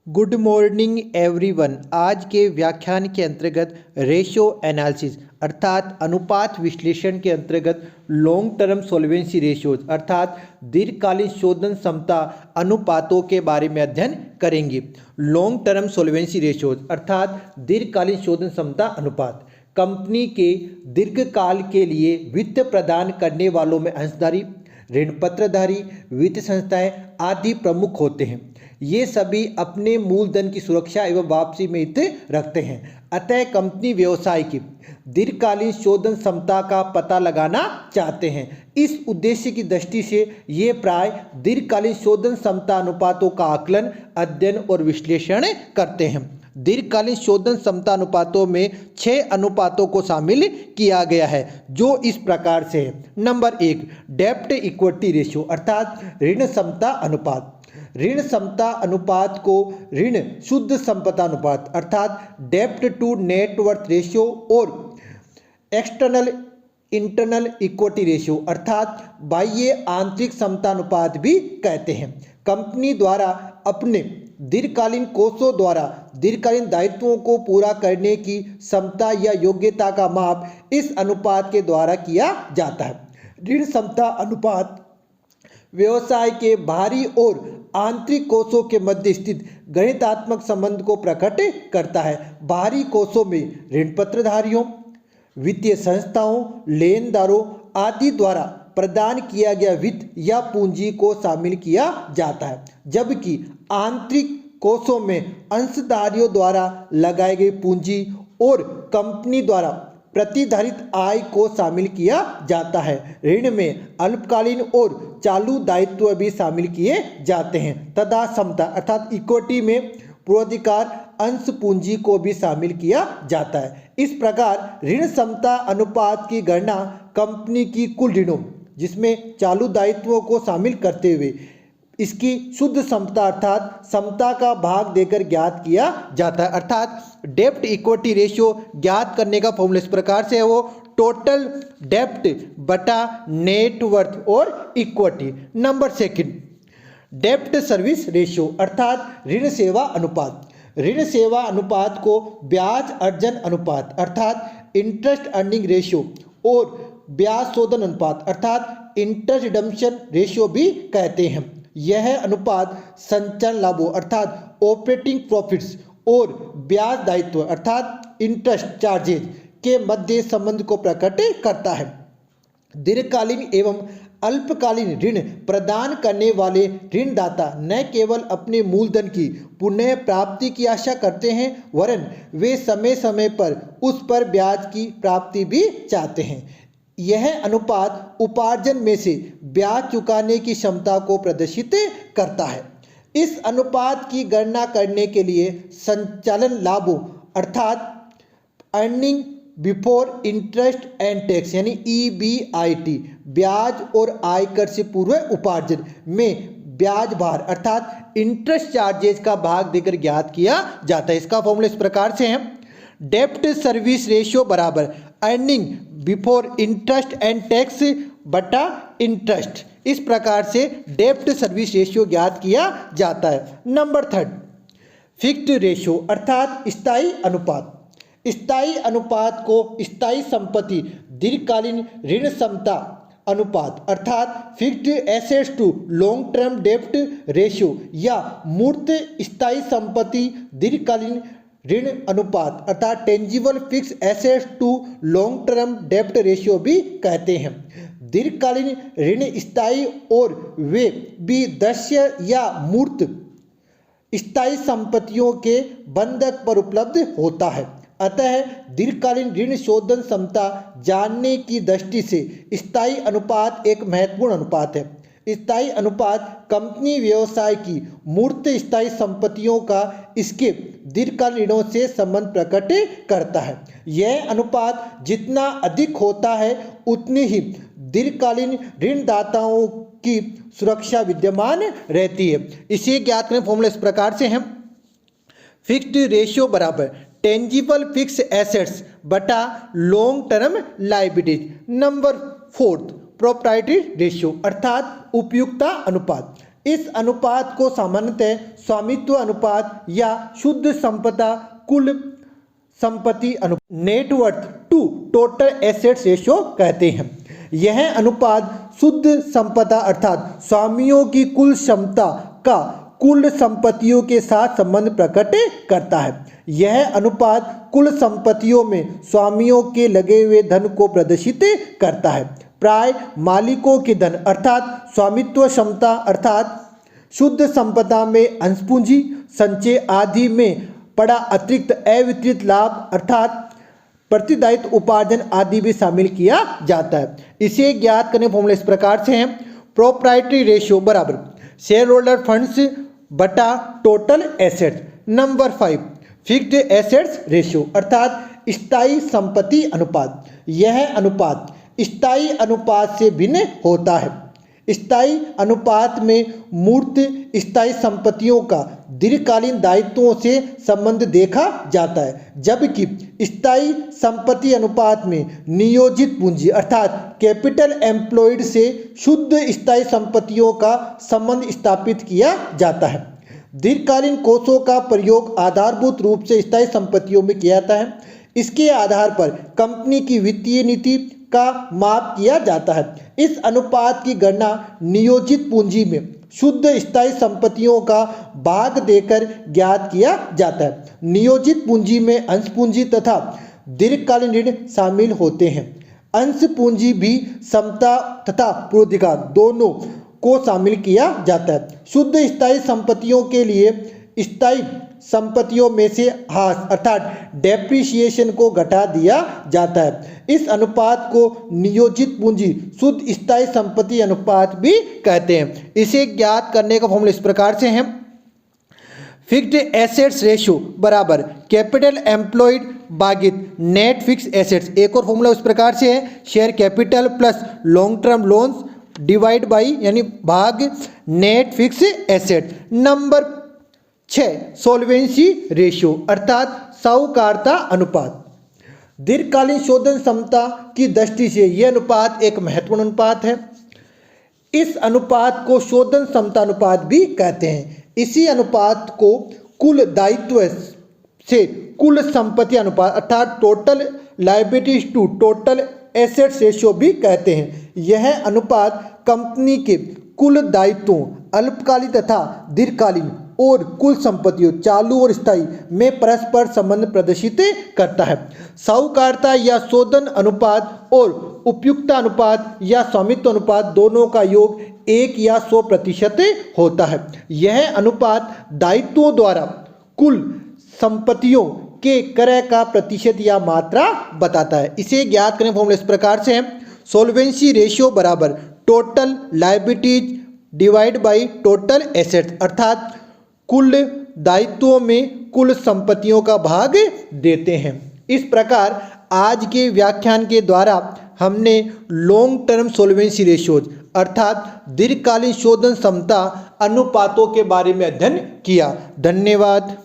Good morning everyone. आज के व्याख्यान के अंतर्गत रेशियो एनालिसिस अर्थात अनुपात विश्लेषण के अंतर्गत लॉन्ग टर्म सॉल्वेंसी रेशियोज अर्थात दीर्घकालीन शोधन क्षमता अनुपातों के बारे में अध्ययन करेंगे। लॉन्ग टर्म सॉल्वेंसी रेशियोज अर्थात दीर्घकालीन शोधन क्षमता अनुपात कंपनी के दीर्घकाल के लिए वित्त प्रदान करने वालों में अंशधारी, ऋण पत्रधारी, वित्त संस्थाएं आदि प्रमुख होते हैं। ये सभी अपने मूलधन की सुरक्षा एवं वापसी में हित रखते हैं। अतः कंपनी व्यवसाय की दीर्घकालीन शोधन क्षमता का पता लगाना चाहते हैं। इस उद्देश्य की दृष्टि से ये प्राय दीर्घकालीन शोधन क्षमता अनुपातों का आकलन, अध्ययन और विश्लेषण करते हैं। दीर्घकालीन शोधन क्षमता अनुपातों में 6 अनुपातों को शामिल किया गया है, जो इस प्रकार से है। नंबर 1, डेब्ट इक्विटी रेशियो अर्थात ऋण क्षमता अनुपात। ऋण क्षमता अनुपात को ऋण शुद्ध संपदा अनुपात अर्थात डेब्ट टू नेटवर्थ रेशियो और एक्सटर्नल इंटरनल इक्विटी रेशियो अर्थात बाह्य आंतरिक क्षमता अनुपात भी कहते हैं। कंपनी द्वारा अपने दीर्घकालीन कोषों द्वारा दीर्घकालीन दायित्वों को पूरा करने की क्षमता या योग्यता का माप इस अनुपात के द्वारा किया जाता है। ऋण क्षमता अनुपात व्यवसाय के बाहरी और आंतरिक कोषों के मध्य स्थित गणितात्मक संबंध को प्रकट करता है। बाहरी कोषों में ऋण पत्रधारियों, वित्तीय संस्थाओं, लेनदारों आदि द्वारा प्रदान किया गया वित्त या पूंजी को शामिल किया जाता है, जबकि आंतरिक कोषों में अंशधारियों द्वारा लगाई गई पूंजी और कंपनी द्वारा प्रतिधारित आय को शामिल किया जाता है। ऋण में अल्पकालीन और चालू दायित्व भी शामिल किए जाते हैं तथा क्षमता अर्थात इक्विटी में पूर्वाधिकार अंश पूंजी को भी शामिल किया जाता है। इस प्रकार ऋण क्षमता अनुपात की गणना कंपनी की कुल ऋणों जिसमें चालू दायित्वों को शामिल करते हुए इसकी शुद्ध क्षमता अर्थात क्षमता का भाग देकर ज्ञात किया जाता है। अर्थात डेब्ट इक्विटी रेशियो ज्ञात करने का फॉर्मूला इस प्रकार से है, वो टोटल डेब्ट बटा नेटवर्थ और इक्विटी। नंबर 2, डेब्ट सर्विस रेशियो अर्थात ऋण सेवा अनुपात। ऋण सेवा अनुपात को ब्याज अर्जन अनुपात अर्थात इंटरेस्ट अर्निंग रेशियो और ब्याज शोधन अनुपात अर्थात इंटरेस्ट रिडम्पशन रेशियो भी कहते हैं। यह अनुपात संचालन लाभों अर्थात ऑपरेटिंग प्रॉफिट्स और ब्याज दायित्व अर्थात इंटरेस्ट चार्जेज के मध्य संबंध को प्रकट करता है। दीर्घकालीन एवं अल्पकालीन ऋण प्रदान करने वाले ऋणदाता न केवल अपने मूलधन की पुनः प्राप्ति की आशा करते हैं, वरन वे समय समय पर उस पर ब्याज की प्राप्ति भी चाहते हैं। यह अनुपात उपार्जन में से ब्याज चुकाने की क्षमता को प्रदर्शित करता है। इस अनुपात की गणना करने के लिए संचालन लाभों अर्थात earning before interest and tax यानी EBIT ब्याज और आयकर से पूर्व उपार्जन में ब्याज भार अर्थात इंटरेस्ट चार्जेस का भाग देकर ज्ञात किया जाता है। इसका फॉर्मूला इस प्रकार से है, डेब्ट सर्विस रेशियो बराबर earning before interest and tax बटा इंटरेस्ट। इस प्रकार से डेब्ट सर्विस रेशियो ज्ञात किया जाता है। नंबर 3, फिक्स्ड रेशियो अर्थात स्थायी अनुपात। स्थायी अनुपात को स्थायी संपत्ति दीर्घकालीन ऋण क्षमता अनुपात अर्थात fixed assets to long term डेब्ट रेशियो या मूर्त स्थायी संपत्ति दीर्घकालीन ऋण अनुपात अर्थात tangible fix assets to long term डेब्ट रेशियो भी कहते हैं। दीर्घकालीन ऋण स्थायी और वे भी दृश्य या मूर्त स्थायी संपत्तियों के बंधक पर उपलब्ध होता है। अतः दीर्घकालीन ऋण शोधन क्षमता जानने की दृष्टि से स्थायी अनुपात एक महत्वपूर्ण अनुपात है। स्थायी अनुपात कंपनी व्यवसाय की मूर्त स्थायी संपत्तियों का इसके दीर्घकालीन ऋणों से संबंध प्रकट करता है। यह अनुपात जितना अधिक होता है उतनी ही दीर्घकालीन ऋणदाताओं की सुरक्षा विद्यमान रहती है। इसे ज्ञात करने फॉर्मूला इस प्रकार से है, फिक्स्ड रेशियो बराबर टेंजिबल फिक्स एसेट्स बटा long term liabilities. Number 4, proprietary ratio अर्थात उपयुक्तता अनुपात। इस अनुपात को सामान्यतः स्वामित्व अनुपात या शुद्ध संपदा कुल संपत्ति अनुपात net worth to total assets ratio कहते हैं। यह अनुपात शुद्ध संपदा अर्थात स्वामियों की कुल क्षमता का कुल संपत्तियों के साथ संबंध प्रकट करता है। यह अनुपात कुल संपत्तियों में स्वामियों के लगे हुए धन को प्रदर्शित करता है। प्राय मालिकों के धन अर्थात स्वामित्व क्षमता अर्थात शुद्ध संपदा में अंश पूंजी, संचय आदि में पड़ा अतिरिक्त अवितरित लाभ अर्थात प्रतिदायित्व उपार्जन आदि भी शामिल किया जाता है। इसे ज्ञात करने फॉर्मूला इस प्रकार से है। प्रोप्राइटरी रेशियो बराबर शेयर होल्डर फंड्स बटा total assets. Number 5 fixed assets ratio अर्थात स्थायी संपत्ति अनुपात। यह अनुपात स्थायी अनुपात से भिन्न होता है। स्थायी अनुपात में मूर्त स्थायी संपत्तियों का दीर्घकालीन दायित्वों से संबंध देखा जाता है, जबकि स्थायी संपत्ति अनुपात में नियोजित पूंजी अर्थात कैपिटल एम्प्लॉयड से शुद्ध स्थायी संपत्तियों का संबंध स्थापित किया जाता है। दीर्घकालीन कोषों का प्रयोग आधारभूत रूप से स्थायी संपत्तियों में किया जाता है। इसके आधार पर कंपनी की वित्तीय नीति का माप किया जाता है। इस अनुपात की गणना नियोजित पूंजी में शुद्ध स्थायी संपत्तियों का भाग देकर ज्ञात किया जाता है। नियोजित पूंजी में अंश पूंजी तथा दीर्घकालीन ऋण शामिल होते हैं। अंश पूंजी भी समता तथा पूर्वाधिकार दोनों को शामिल किया जाता है। शुद्ध स्थायी संपत्तियों के लिए स्थायी संपत्तियों में से हास अर्थात डेप्रिसिएशन को घटा दिया जाता है। इस अनुपात को नियोजित पूंजी शुद्ध स्थायी संपत्ति अनुपात भी कहते हैं। इसे ज्ञात करने का फॉर्मूला इस प्रकार से है। फिक्स्ड एसेट्स रेशियो बराबर कैपिटल एम्प्लॉयड भागित नेट फिक्स एसेट्स। एक और फॉर्मूला इस प्रकार से है share capital plus long term loans divide by यानी भाग net fix asset. Number 6 solvency ratio अर्थात साहूकारता अनुपात। दीर्घकालीन शोधन क्षमता की दृष्टि से यह अनुपात एक महत्वपूर्ण अनुपात है। इस अनुपात को शोधन क्षमता अनुपात भी कहते हैं। इसी अनुपात को कुल दायित्व से कुल संपत्ति अनुपात अर्थात total liabilities to total assets ratio भी कहते हैं। यह अनुपात कंपनी के कुल दायित्वों अल्पकालीन तथा दीर्घकालीन और कुल संपत्तियों चालू और स्थायी में परस्पर संबंध प्रदर्शित करता है। साहूकारता या शोधन अनुपात और उपयुक्तता अनुपात या स्वामित्व अनुपात दोनों का योग 1 या 100% होता है। यह अनुपात दायित्वों द्वारा कुल संपत्तियों के क्रय का प्रतिशत या मात्रा बताता है। इसे ज्ञात करने फॉर्मूला इस प्रकार से है। सोल्वेंसी रेशियो बराबर total liabilities divide by total assets अर्थात कुल दायित्वों में कुल संपत्तियों का भाग देते हैं। इस प्रकार आज के व्याख्यान के द्वारा हमने लॉन्ग टर्म सोल्वेंसी रेशियोज अर्थात दीर्घकालीन शोधन क्षमता अनुपातों के बारे में अध्ययन किया। धन्यवाद।